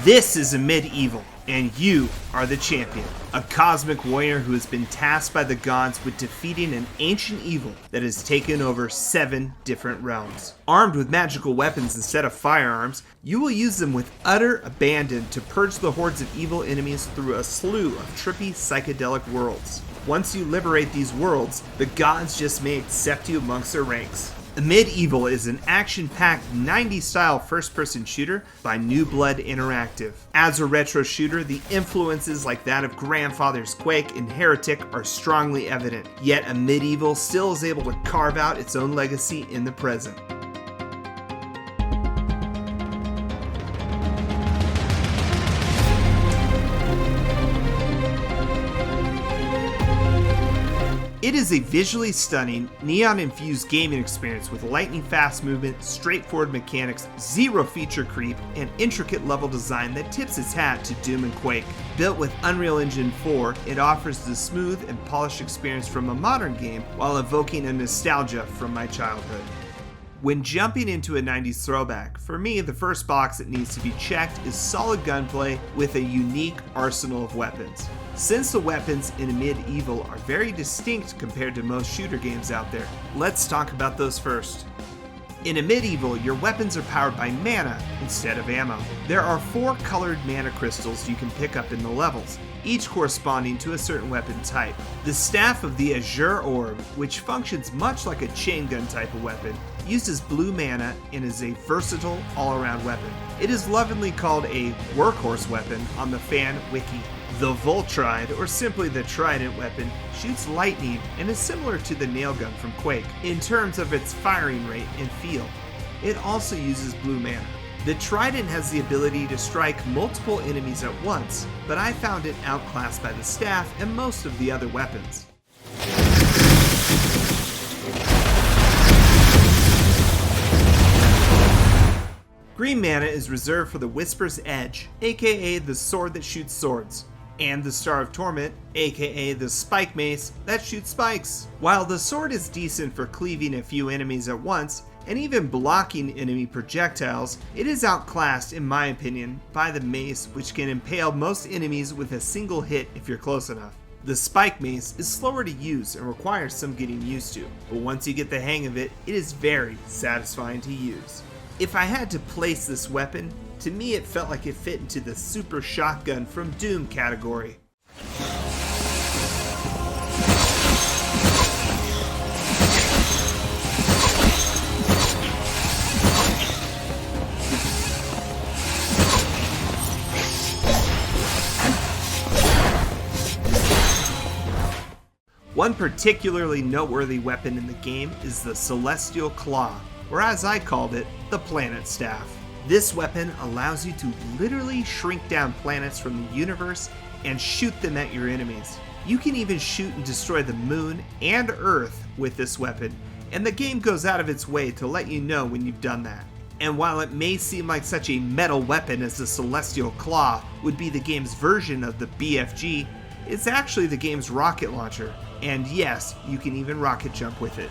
This is AMID Evil, and you are the champion. A cosmic warrior who has been tasked by the gods with defeating an ancient evil that has taken over 7 different realms. Armed with magical weapons instead of firearms, you will use them with utter abandon to purge the hordes of evil enemies through a slew of trippy psychedelic worlds. Once you liberate these worlds, the gods just may accept you amongst their ranks. AMID Evil is an action-packed 90s-style first-person shooter by New Blood Interactive. As a retro shooter, the influences like that of Grandfather's Quake and Heretic are strongly evident, yet AMID Evil still is able to carve out its own legacy in the present. It is a visually stunning, neon-infused gaming experience with lightning-fast movement, straightforward mechanics, zero feature creep, and intricate level design that tips its hat to Doom and Quake. Built with Unreal Engine 4, it offers the smooth and polished experience from a modern game while evoking a nostalgia from my childhood. When jumping into a 90s throwback, for me the first box that needs to be checked is solid gunplay with a unique arsenal of weapons. Since the weapons in AMID Evil are very distinct compared to most shooter games out there, let's talk about those first. In AMID Evil, your weapons are powered by mana instead of ammo. There are 4 colored mana crystals you can pick up in the levels, each corresponding to a certain weapon type. The Staff of the Azure Orb, which functions much like a chain gun type of weapon, uses blue mana and is a versatile all-around weapon. It is lovingly called a workhorse weapon on the fan wiki. The Voltride, or simply the Trident weapon, shoots lightning and is similar to the nail gun from Quake in terms of its firing rate and feel. It also uses blue mana. The Trident has the ability to strike multiple enemies at once, but I found it outclassed by the staff and most of the other weapons. Green mana is reserved for the Whisper's Edge, aka the sword that shoots swords, and the Star of Torment, aka the Spike Mace that shoots spikes. While the sword is decent for cleaving a few enemies at once, and even blocking enemy projectiles, it is outclassed, in my opinion, by the Mace, which can impale most enemies with a single hit if you're close enough. The Spike Mace is slower to use and requires some getting used to, but once you get the hang of it, it is very satisfying to use. If I had to place this weapon, to me it felt like it fit into the super shotgun from Doom category. One particularly noteworthy weapon in the game is the Celestial Claw, or as I called it, the Planet Staff. This weapon allows you to literally shrink down planets from the universe and shoot them at your enemies. You can even shoot and destroy the moon and Earth with this weapon, and the game goes out of its way to let you know when you've done that. And while it may seem like such a metal weapon as the Celestial Claw would be the game's version of the BFG, it's actually the game's rocket launcher, and yes, you can even rocket jump with it.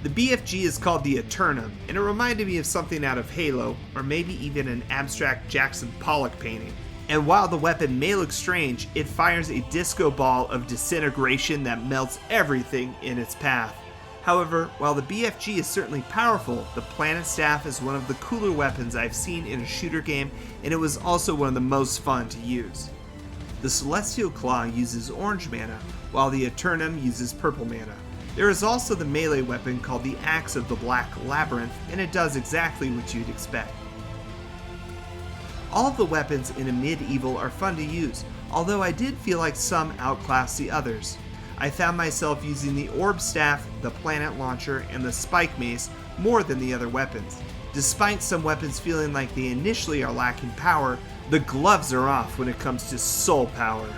The BFG is called the Eternum, and it reminded me of something out of Halo, or maybe even an abstract Jackson Pollock painting. And while the weapon may look strange, it fires a disco ball of disintegration that melts everything in its path. However, while the BFG is certainly powerful, the Planet Staff is one of the cooler weapons I've seen in a shooter game, and it was also one of the most fun to use. The Celestial Claw uses orange mana, while the Eternum uses purple mana. There is also the melee weapon called the Axe of the Black Labyrinth, and it does exactly what you'd expect. All of the weapons in AMID Evil are fun to use, although I did feel like some outclassed the others. I found myself using the Orb Staff, the Planet Launcher, and the Spike Mace more than the other weapons. Despite some weapons feeling like they initially are lacking power, the gloves are off when it comes to soul power.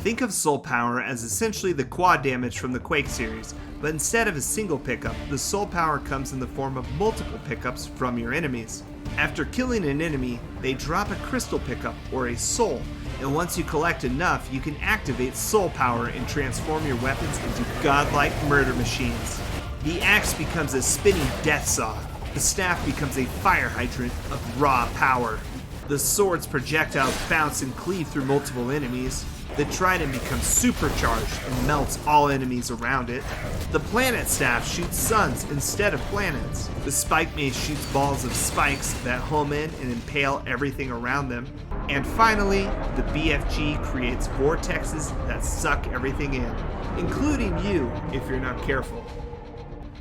Think of Soul Power as essentially the quad damage from the Quake series, but instead of a single pickup, the Soul Power comes in the form of multiple pickups from your enemies. After killing an enemy, they drop a crystal pickup or a soul, and once you collect enough, you can activate soul power and transform your weapons into godlike murder machines. The axe becomes a spinning death saw. The staff becomes a fire hydrant of raw power. The sword's projectiles bounce and cleave through multiple enemies. The trident becomes supercharged and melts all enemies around it. The planet staff shoots suns instead of planets. The spike mace shoots balls of spikes that home in and impale everything around them. And finally, the BFG creates vortexes that suck everything in, including you if you're not careful.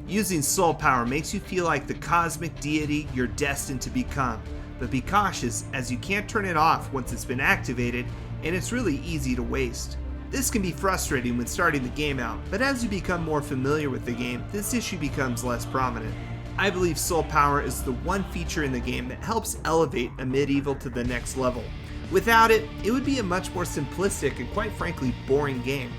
Using soul power makes you feel like the cosmic deity you're destined to become, but be cautious as you can't turn it off once it's been activated, and it's really easy to waste. This can be frustrating when starting the game out, but as you become more familiar with the game, this issue becomes less prominent. I believe soul power is the one feature in the game that helps elevate AMID Evil to the next level. Without it, it would be a much more simplistic and quite frankly boring game.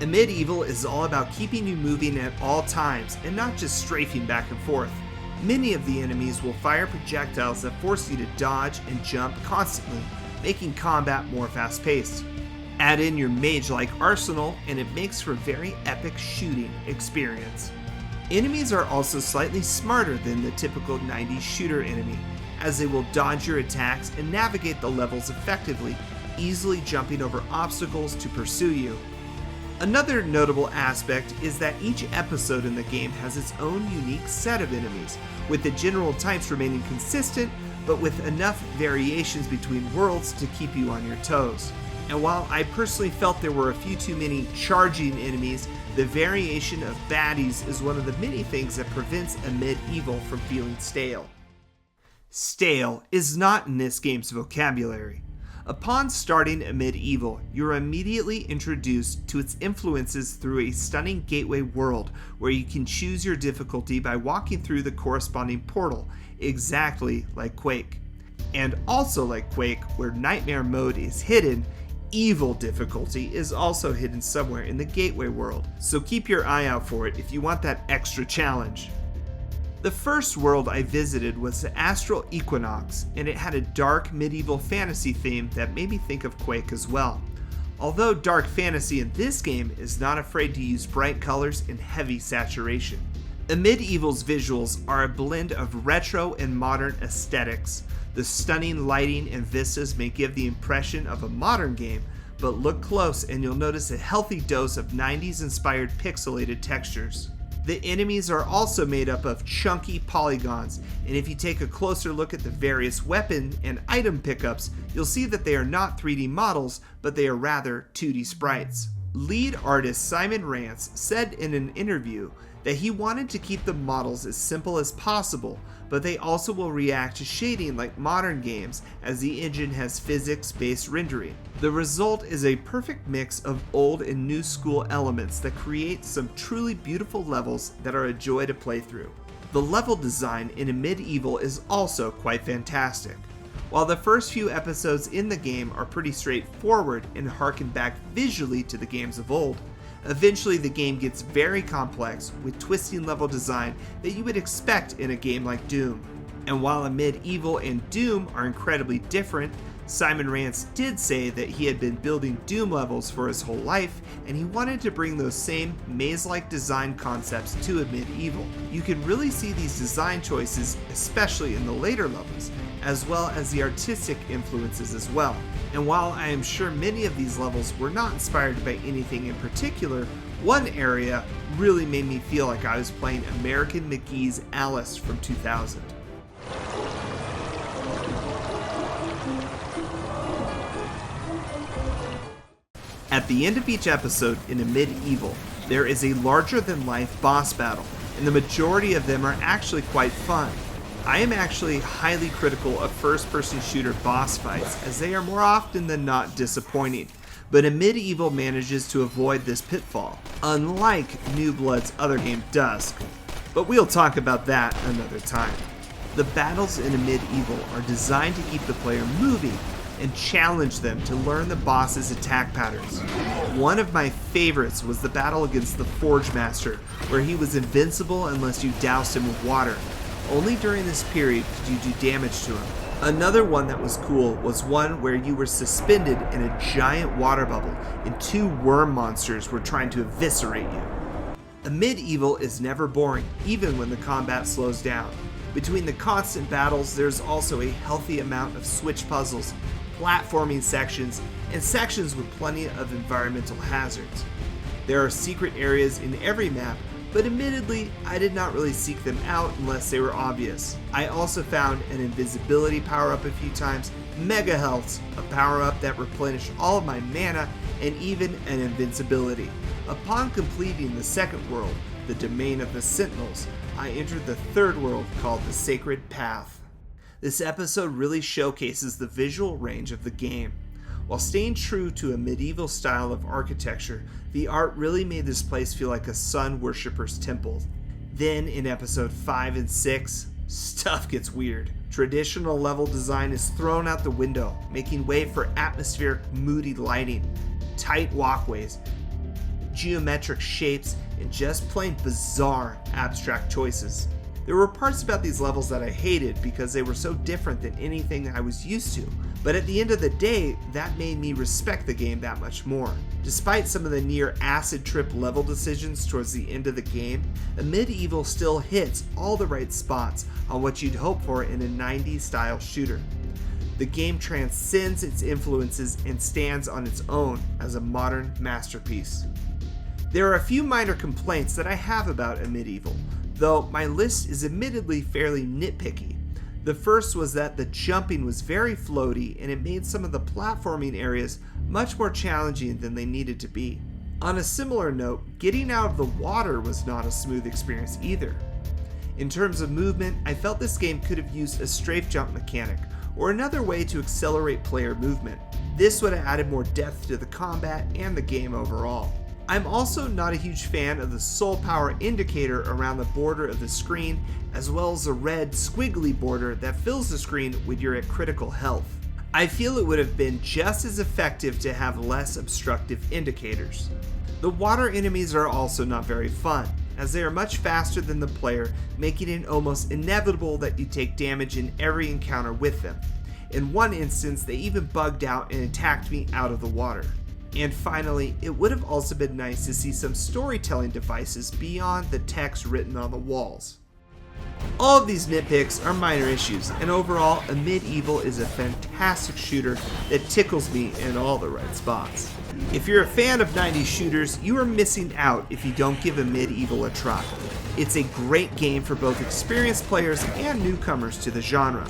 AMID Evil is all about keeping you moving at all times and not just strafing back and forth. Many of the enemies will fire projectiles that force you to dodge and jump constantly, making combat more fast-paced. Add in your mage-like arsenal and it makes for a very epic shooting experience. Enemies are also slightly smarter than the typical 90s shooter enemy, as they will dodge your attacks and navigate the levels effectively, easily jumping over obstacles to pursue you. Another notable aspect is that each episode in the game has its own unique set of enemies, with the general types remaining consistent, but with enough variations between worlds to keep you on your toes. And while I personally felt there were a few too many charging enemies, the variation of baddies is one of the many things that prevents AMID Evil from feeling stale. Stale is not in this game's vocabulary. Upon starting AMID Evil, you're immediately introduced to its influences through a stunning gateway world where you can choose your difficulty by walking through the corresponding portal, exactly like Quake. And also like Quake, where Nightmare Mode is hidden, Evil difficulty is also hidden somewhere in the gateway world, so keep your eye out for it if you want that extra challenge. The first world I visited was the Astral Equinox, and it had a dark medieval fantasy theme that made me think of Quake as well. Although dark fantasy in this game is not afraid to use bright colors and heavy saturation. AMID Evil's visuals are a blend of retro and modern aesthetics. The stunning lighting and vistas may give the impression of a modern game, but look close and you'll notice a healthy dose of 90s inspired pixelated textures. The enemies are also made up of chunky polygons, and if you take a closer look at the various weapon and item pickups, you'll see that they are not 3D models, but they are rather 2D sprites. Lead artist Simon Rance said in an interview that he wanted to keep the models as simple as possible, but they also will react to shading like modern games as the engine has physics-based rendering. The result is a perfect mix of old and new school elements that create some truly beautiful levels that are a joy to play through. The level design in AMID Evil is also quite fantastic. While the first few episodes in the game are pretty straightforward and harken back visually to the games of old, eventually the game gets very complex with twisting level design that you would expect in a game like Doom. And while AMID Evil and Doom are incredibly different, Simon Rance did say that he had been building Doom levels for his whole life, and he wanted to bring those same maze-like design concepts to AMID Evil. You can really see these design choices, especially in the later levels, as well as the artistic influences as well. And while I am sure many of these levels were not inspired by anything in particular, one area really made me feel like I was playing American McGee's Alice from 2000. At the end of each episode in AMID Evil, there is a larger-than-life boss battle, and the majority of them are actually quite fun. I am actually highly critical of first-person shooter boss fights, as they are more often than not disappointing, but AMID Evil manages to avoid this pitfall, unlike New Blood's other game Dusk, but we'll talk about that another time. The battles in AMID Evil are designed to keep the player moving and challenge them to learn the boss's attack patterns. One of my favorites was the battle against the Forge Master, where he was invincible unless you doused him with water. Only during this period could you do damage to him. Another one that was cool was one where you were suspended in a giant water bubble and two worm monsters were trying to eviscerate you. AMID Evil is never boring, even when the combat slows down. Between the constant battles, there's also a healthy amount of switch puzzles, platforming sections, and sections with plenty of environmental hazards. There are secret areas in every map, but admittedly, I did not really seek them out unless they were obvious. I also found an invisibility power-up a few times, mega healths, a power-up that replenished all of my mana, and even an invincibility. Upon completing the second world, the Domain of the Sentinels, I entered the third world called the Sacred Path. This episode really showcases the visual range of the game. While staying true to a medieval style of architecture, the art really made this place feel like a sun worshipper's temple. Then in episode 5 and 6, stuff gets weird. Traditional level design is thrown out the window, making way for atmospheric, moody lighting, tight walkways, geometric shapes, and just plain bizarre abstract choices. There were parts about these levels that I hated because they were so different than anything I was used to, but at the end of the day, that made me respect the game that much more. Despite some of the near acid trip level decisions towards the end of the game, AMID Evil still hits all the right spots on what you'd hope for in a 90s style shooter. The game transcends its influences and stands on its own as a modern masterpiece. There are a few minor complaints that I have about AMID Evil, though my list is admittedly fairly nitpicky. The first was that the jumping was very floaty and it made some of the platforming areas much more challenging than they needed to be. On a similar note, getting out of the water was not a smooth experience either. In terms of movement, I felt this game could have used a strafe jump mechanic or another way to accelerate player movement. This would have added more depth to the combat and the game overall. I'm also not a huge fan of the soul power indicator around the border of the screen, as well as the red squiggly border that fills the screen when you're at critical health. I feel it would have been just as effective to have less obstructive indicators. The water enemies are also not very fun, as they are much faster than the player, making it almost inevitable that you take damage in every encounter with them. In one instance, they even bugged out and attacked me out of the water. And finally, it would have also been nice to see some storytelling devices beyond the text written on the walls. All of these nitpicks are minor issues, and overall, AMID Evil is a fantastic shooter that tickles me in all the right spots. If you're a fan of 90s shooters, you are missing out if you don't give AMID Evil a try. It's a great game for both experienced players and newcomers to the genre.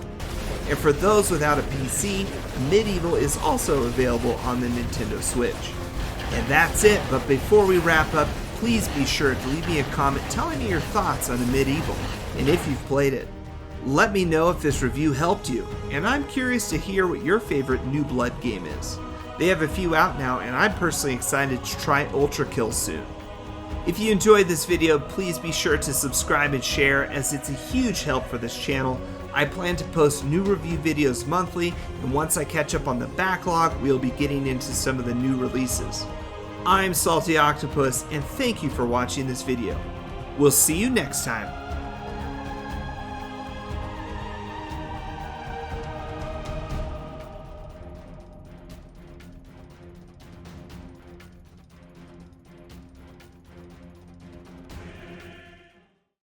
And for those without a PC, AMID Evil is also available on the Nintendo Switch. And that's it, but before we wrap up, please be sure to leave me a comment telling me your thoughts on AMID Evil, and if you've played it. Let me know if this review helped you, and I'm curious to hear what your favorite New Blood game is. They have a few out now, and I'm personally excited to try Ultra Kill soon. If you enjoyed this video, please be sure to subscribe and share, as it's a huge help for this channel. I plan to post new review videos monthly, and once I catch up on the backlog, we'll be getting into some of the new releases. I'm SaltyOctopus, and thank you for watching this video. We'll see you next time.